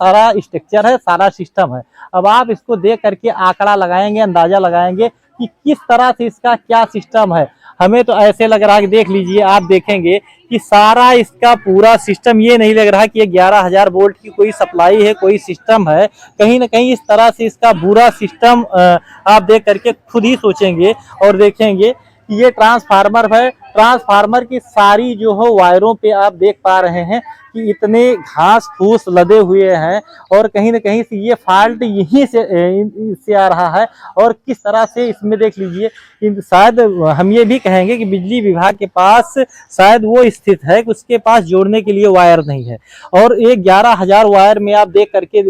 सारा स्ट्रक्चर है, सारा सिस्टम है। अब आप इसको देख करके आंकड़ा लगाएंगे, अंदाजा लगाएंगे कि किस तरह से इसका क्या सिस्टम है। हमें तो ऐसे लग रहा है कि देख लीजिए, आप देखेंगे कि सारा इसका पूरा सिस्टम, ये नहीं लग रहा कि ये 11,000 वोल्ट की कोई सप्लाई है, कोई सिस्टम है। कहीं ना कहीं इस तरह से इसका पूरा सिस्टम आप देख करके खुद ही सोचेंगे और देखेंगे कि ये ट्रांसफार्मर है। ट्रांसफार्मर की सारी जो है वायरों पे आप देख पा रहे हैं कि इतने घास फूस लदे हुए हैं और कहीं ना कहीं से ये फॉल्ट यहीं से आ रहा है। और किस तरह से इसमें देख लीजिए, शायद हम ये भी कहेंगे कि बिजली विभाग के पास शायद वो स्थित है कि उसके पास जोड़ने के लिए वायर नहीं है। और ये 11,000 वायर में आप देख करके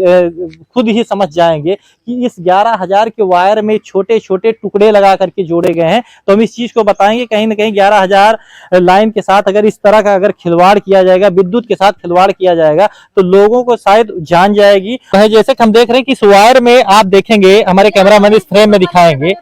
खुद ही समझ जाएंगे कि इस 11,000 के वायर में छोटे छोटे टुकड़े लगा करके जोड़े गए हैं। तो हम इस चीज को बताएंगे, कहीं ना कहीं 11,000 लाइन के साथ अगर इस तरह का अगर खिलवाड़ किया जाएगा, विद्युत के साथ खिलवाड़ किया जाएगा, तो लोगों को शायद जान जाएगी। जैसे कि हम देख रहे हैं कि इस वायर में आप देखेंगे, हमारे कैमरामैन इस फ्रेम में दिखाएंगे,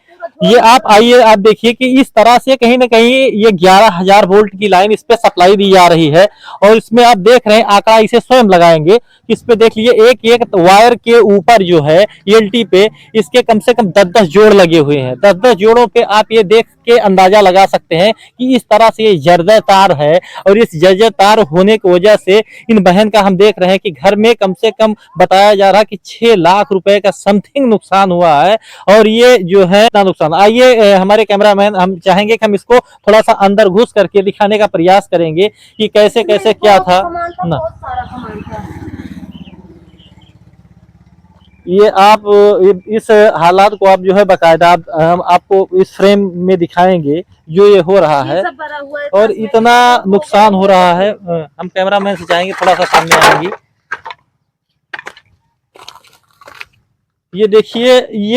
ये आप आइए, आप देखिए कि इस तरह से कहीं ना कहीं ये 11,000 वोल्ट की लाइन इस पे सप्लाई दी जा रही है। और इसमें आप देख रहे हैं आंकड़ा इसे स्वयं लगाएंगे, इस पे देख लीजिए एक एक वायर के ऊपर जो है ELT पे इसके कम से कम 10-10 जोड़ लगे हुए हैं। 10-10 जोड़ों पे आप ये देख के अंदाजा लगा सकते हैं कि इस तरह से ये जर्जर तार है। और इस जर्जर तार होने की वजह से इन बहन का हम देख रहे हैं कि घर में कम से कम बताया जा रहा है कि 6 लाख रुपए का समथिंग नुकसान हुआ है। और ये जो है नुकसान, आइए हमारे कैमरामैन, हम चाहेंगे कि हम इसको थोड़ा सा अंदर घुस करके दिखाने का प्रयास करेंगे कि कैसे कैसे क्या था ना। ये आप इस हालात को आप जो है बाकायदा हम आपको इस फ्रेम में दिखाएंगे जो ये हो रहा है और इतना नुकसान हो रहा है। हम कैमरामैन से चाहेंगे थोड़ा सा सामने आएंगी। ये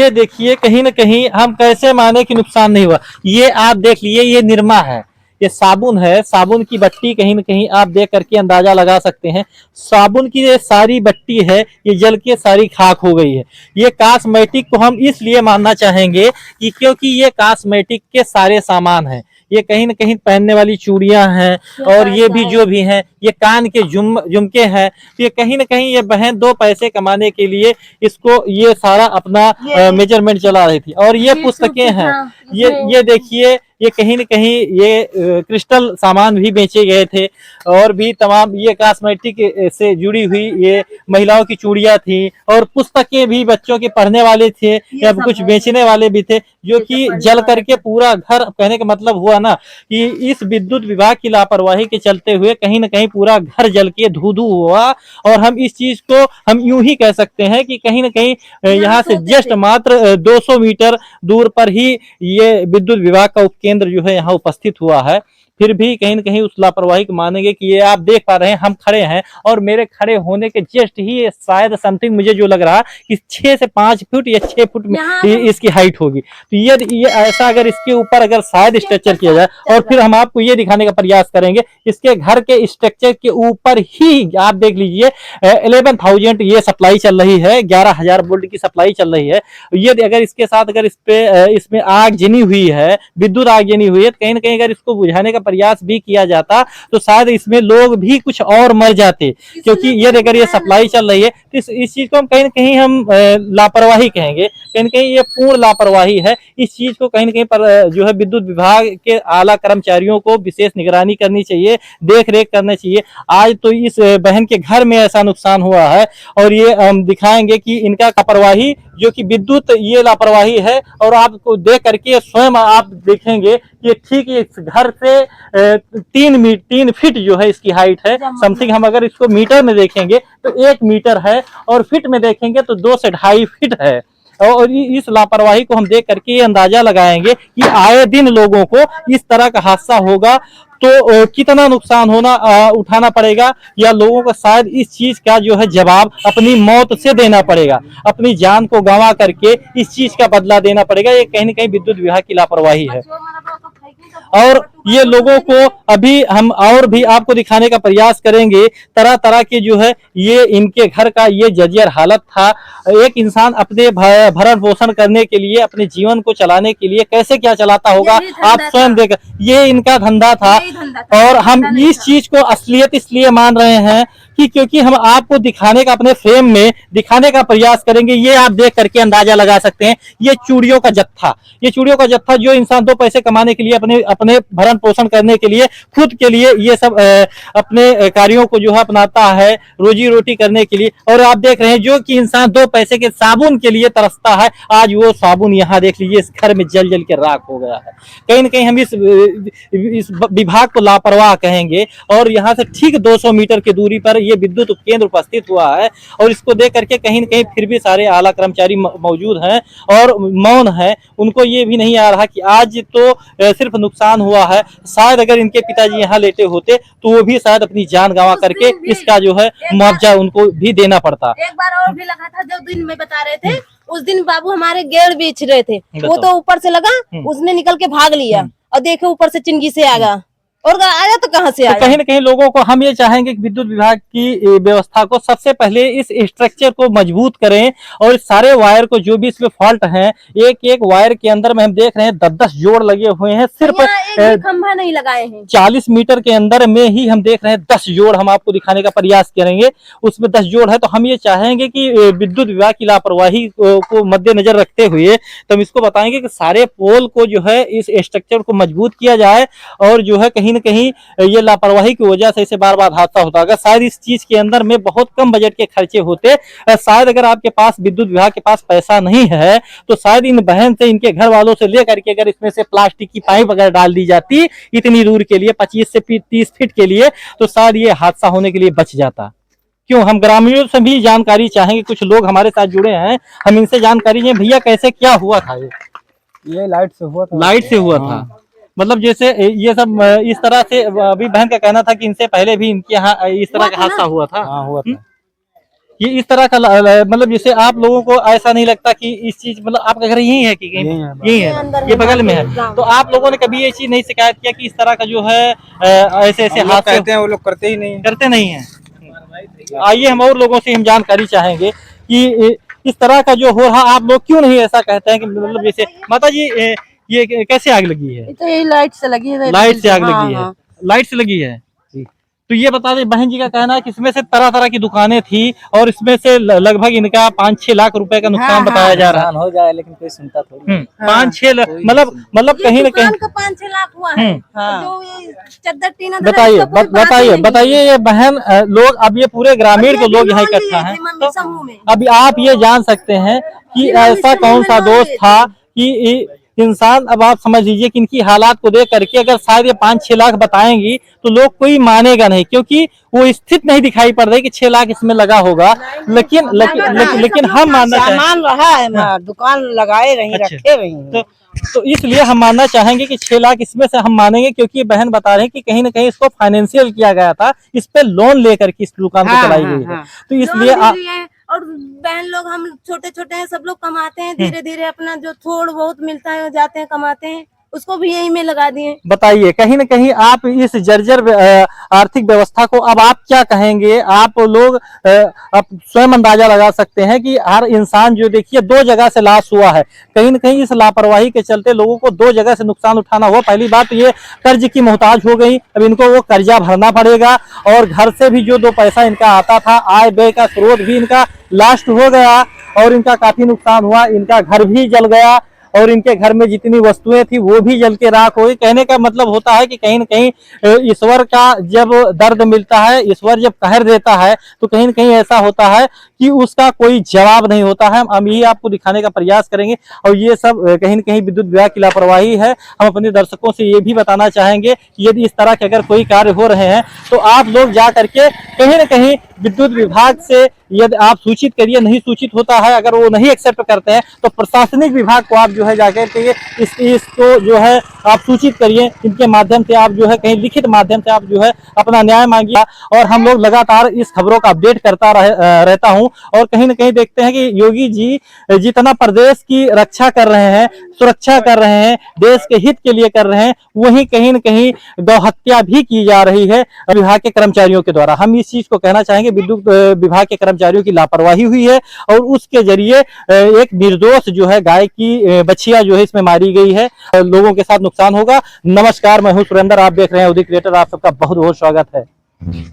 देखिए कहीं ना कहीं हम कैसे माने कि नुकसान नहीं हुआ। ये आप देख लीजिए, ये निरमा है, ये साबुन है, साबुन की बट्टी कहीं ना कहीं आप देख करके अंदाजा लगा सकते हैं। साबुन की ये सारी बट्टी है, ये जल के सारी खाक हो गई है। ये कॉस्मेटिक को हम इसलिए मानना चाहेंगे कि क्योंकि ये कॉस्मेटिक के सारे सामान हैं। ये कहीं ना कहीं पहनने वाली चूड़ियां हैं और ये भी जो भी हैं, ये कान के झुमके हैं। तो ये कहीं ना कहीं ये बहन 2 पैसे कमाने के लिए इसको ये सारा अपना मेजरमेंट चला रही थी। और ये पुस्तकें हैं, ये देखिए, ये कहीं न कहीं ये क्रिस्टल सामान भी बेचे गए थे और भी तमाम ये कॉस्मेटिक से जुड़ी हुई ये महिलाओं की चूड़ियां थी और पुस्तकें भी बच्चों के पढ़ने वाले थे या कुछ बेचने वाले भी थे, जो कि जल करके पूरा घर, कहने का मतलब हुआ ना कि इस विद्युत विभाग की लापरवाही के चलते हुए कहीं न कहीं पूरा घर जल के धू-धू हुआ। और हम इस चीज को हम यूं ही कह सकते हैं कि कहीं न कहीं यहाँ से जस्ट मात्र 200 मीटर दूर पर ही ये विद्युत विभाग का उपकेंद्र जो है यहाँ उपस्थित हुआ है। फिर भी कहीं न कहीं उस लापरवाही को मानेंगे कि ये आप देख पा रहे हैं, हम खड़े हैं और मेरे खड़े होने के जस्ट ही शायद समथिंग मुझे जो लग रहा कि 6 से 5 फुट या 6 फुट में इसकी हाइट होगी। तो ये ऐसा अगर इसके ऊपर अगर शायद स्ट्रक्चर किया जाए, और फिर हम आपको ये दिखाने का प्रयास करेंगे इसके घर के स्ट्रक्चर के ऊपर ही आप देख लीजिए 11,000 ये सप्लाई चल रही है, 11,000 वोल्ट की सप्लाई चल रही है। ये अगर इसके साथ अगर इसमें आग जनी हुई है, विद्युत आग जनी हुई है, तो कहीं ना कहीं अगर इसको बुझाने का प्रयास भी किया जाता तो शायद इसमें लोग भी कुछ और मर जाते। क्योंकि ये अगर ये सप्लाई चल रही है तो इस चीज को हम कहीं ना कहीं हम लापरवाही कहेंगे, कहीं ना कहीं ये पूर्ण लापरवाही है। इस चीज को कहीं ना कहीं पर जो है विद्युत विभाग के आला कर्मचारियों को विशेष निगरानी करनी चाहिए, देख रेख करनी चाहिए। आज तो इस बहन के घर में ऐसा नुकसान हुआ है और ये हम दिखाएंगे कि इनका लापरवाही, जो कि विद्युत ये लापरवाही है। और आपको देख करके स्वयं आप देखेंगे कि ठीक इस घर से 3 फीट जो है इसकी हाइट है समथिंग। हम अगर इसको मीटर में देखेंगे तो 1 मीटर है और फीट में देखेंगे तो 2 से 2.5 फीट है। और इस लापरवाही को हम देख करके ये अंदाजा लगाएंगे कि आए दिन लोगों को इस तरह का हादसा होगा तो कितना नुकसान उठाना पड़ेगा, या लोगों को शायद इस चीज का जो है जवाब अपनी मौत से देना पड़ेगा, अपनी जान को गंवा करके इस चीज का बदला देना पड़ेगा। ये कहीं न कहीं विद्युत विभाग की लापरवाही है। और ये लोगों को अभी हम और भी आपको दिखाने का प्रयास करेंगे, तरह तरह के जो है ये इनके घर का ये जर्जर हालत था। एक इंसान अपने भरण पोषण करने के लिए, अपने जीवन को चलाने के लिए कैसे क्या चलाता होगा आप स्वयं देख, ये इनका धंधा था। और हम इस चीज को असलियत इसलिए मान रहे हैं क्योंकि हम आपको दिखाने का, अपने फ्रेम में दिखाने का प्रयास करेंगे। ये आप देख करके अंदाजा लगा सकते हैं, ये चूड़ियों का जत्था, ये चूड़ियों का जत्था जो इंसान दो पैसे कमाने के लिए, अपने अपने भरण पोषण करने के लिए, खुद के लिए ये सब अपने कार्यों को जो है अपनाता है रोजी रोटी करने के लिए। और आप देख रहे हैं जो कि इंसान दो पैसे के साबुन के लिए तरसता है, आज वो साबुन यहाँ देख लीजिए इस घर में जल जल के राख हो गया है। कहीं ना कहीं हम इस विभाग को लापरवाह कहेंगे। और यहाँ से ठीक 200 मीटर की दूरी पर ये विद्युत उपकेंद्र उपस्थित हुआ है, और इसको देख करके कहीं न कहीं फिर भी सारे आला कर्मचारी मौजूद हैं और मौन है। उनको ये भी नहीं आ रहा कि आज तो सिर्फ नुकसान हुआ है, शायद अगर इनके पिताजी यहाँ लेटे होते तो वो भी शायद अपनी जान गंवा करके इसका जो है मुआवजा उनको भी देना पड़ता। एक बार और भी लगा था, जो दिन में बता रहे थे, उस दिन बाबू हमारे गेड़ बेच रहे थे, वो तो ऊपर से लगा, उसने निकल के भाग लिया और देखे ऊपर से चिंगी से आ गया, और आया तो कहाँ से आया। तो कहीं न कहीं लोगों को हम ये चाहेंगे कि विद्युत विभाग की व्यवस्था को सबसे पहले इस स्ट्रक्चर को मजबूत करें, और सारे वायर को जो भी इसमें फॉल्ट हैं, एक एक वायर के अंदर में हम देख रहे हैं 10-10 जोड़ लगे हुए हैं, सिर्फ खंभा नहीं लगाए हैं। 40 मीटर के अंदर में ही हम देख रहे हैं 10 जोड़ हम आपको दिखाने का प्रयास करेंगे, उसमें 10 जोड़ है। तो हम ये चाहेंगे कि विद्युत विभाग की लापरवाही को मद्देनजर रखते हुए तो हम इसको बताएंगे कि सारे पोल को जो है इस स्ट्रक्चर को मजबूत किया जाए, और जो है कहीं न कहीं ये लापरवाही की वजह से इसे बार बार हादसा होता है। शायद इस चीज के अंदर में बहुत कम बजट के खर्चे होते, शायद अगर आपके पास विद्युत विभाग के पास पैसा नहीं है तो शायद इन बहन से, इनके घर वालों से लेकर के अगर इसमें से प्लास्टिक की पाइप अगर डाल दी जाती इतनी दूर के लिए 25 से 30 फीट के लिए, तो शायद ये हादसा होने के लिए बच जाता। क्यों, हम ग्रामीणों से भी जानकारी चाहेंगे, कुछ लोग हमारे साथ जुड़े हैं, हम इनसे जानकारी लें। भैया कैसे क्या हुआ था? ये लाइट से हुआ था। लाइट से हुआ था, मतलब जैसे ये सब इस तरह से, अभी बहन का कहना था कि इनसे पहले भी इनके यहाँ इस तरह का हादसा हुआ था। हाँ, हुआ था। ये इस तरह का मतलब जैसे आप लोगों को ऐसा नहीं लगता कि इस चीज, मतलब आपका घर यही है कि यही है, ये बगल में है, तो आप लोगों ने कभी ये चीज नहीं शिकायत किया कि इस तरह का जो है ऐसे ऐसे हादसे कहते हैं, वो लोग करते ही नहीं है। आइए हम और लोगों से हम जानकारी चाहेंगे कि इस तरह का जो हो रहा, आप लोग क्यों नहीं ऐसा कहते हैं कि मतलब जैसे माता जी ये कैसे आग लगी है? तो ये लाइट से लगी है। लाइट से आग लगी है, लाइट से लगी है। तो ये बता दें, बहन जी का कहना है कि इसमें से तरह तरह की दुकानें थी और इसमें से लगभग इनका 5-6 लाख रुपए का नुकसान बताया जा रहा है। हो जाए लेकिन कोई सुनता थोड़ी। 5-6 लाख, मतलब कहीं ना कहीं 5-6 लाख हुआ है। जो ये चद्दर टीना बताइए ये बहन लोग, अब ये पूरे ग्रामीण के लोग यहाँ इकट्ठा हैं, तो अभी आप ये जान सकते हैं कि ऐसा कौन सा दोस्त था कि इंसान, अब आप समझ लीजिए कि इनकी हालात को देख करके अगर शायद ये 5-6 लाख बताएंगी तो लोग कोई मानेगा नहीं, क्योंकि वो स्थित नहीं दिखाई पड़ रही कि 6 लाख इसमें लगा होगा। लेकिन हम मानना सामान रहा है, दुकान लगाए रही, रखे रही, तो इसलिए हम मानना चाहेंगे कि 6 लाख इसमें से हम मानेंगे, क्योंकि बहन बता रहे हैं कि कहीं ना कहीं इसको फाइनेंशियल किया गया था, इस पे लोन लेकर के इस दुकान को चलाई गई है। तो इसलिए और बहन लोग, हम छोटे छोटे हैं, सब लोग कमाते हैं, धीरे धीरे अपना जो थोड़ा बहुत मिलता है जाते हैं कमाते हैं, उसको भी यही में लगा दिए। बताइए, कहीं ना कहीं आप इस जर्जर आर्थिक व्यवस्था को अब आप क्या कहेंगे? आप लोग आप स्वयं अंदाजा लगा सकते हैं कि हर इंसान जो देखिए 2 जगह से लॉस हुआ है, कहीं ना कहीं इस लापरवाही के चलते लोगों को 2 जगह से नुकसान उठाना हुआ। पहली बात ये कर्ज की मोहताज हो गई, अब इनको वो कर्जा भरना पड़ेगा, और घर से भी जो 2 पैसा इनका आता था, आय व्यय का स्रोत भी इनका लास्ट हो गया, और इनका काफी नुकसान हुआ। इनका घर भी जल गया, और इनके घर में जितनी वस्तुएं थी वो भी जल के राख हो गई। कहने का मतलब होता है कि कहीं न कहीं ईश्वर का जब दर्द मिलता है, ईश्वर जब कहर देता है, तो कहीं न कहीं ऐसा होता है कि उसका कोई जवाब नहीं होता है। हम यही आपको दिखाने का प्रयास करेंगे, और ये सब कहीं न कहीं विद्युत विभाग की लापरवाही है। हम अपने दर्शकों से ये भी बताना चाहेंगे कि यदि इस तरह के अगर कोई कार्य हो रहे हैं तो आप लोग जा करके कहीं न कहीं विद्युत विभाग से यदि आप सूचित करिए। नहीं सूचित होता है, अगर वो नहीं एक्सेप्ट करते हैं तो प्रशासनिक विभाग को आप जो है जाकर के इसको जो है आप सूचित करिए। इनके माध्यम से आप जो है कहीं लिखित माध्यम से आप जो है अपना न्याय मांगिए, और हम लोग लगातार इस खबरों का अपडेट करता रहता हूं। और कहीं ना कहीं देखते हैं कि योगी जी जितना प्रदेश की रक्षा कर रहे हैं, सुरक्षा कर रहे हैं, देश के हित के लिए कर रहे हैं, वहीं कहीं न कहीं गौ हत्या भी की जा रही है विभाग के कर्मचारियों के द्वारा। हम इस चीज को कहना चाहेंगे, विद्युत विभाग के कर्मचारियों की लापरवाही हुई है, और उसके जरिए एक निर्दोष जो है गाय की बछिया जो है इसमें मारी गई है, लोगों के साथ नुकसान होगा। नमस्कार, मैं हूं सुरेंद्र, आप देख रहे हैं उदित क्रिएटर। आप सबका बहुत बहुत स्वागत है।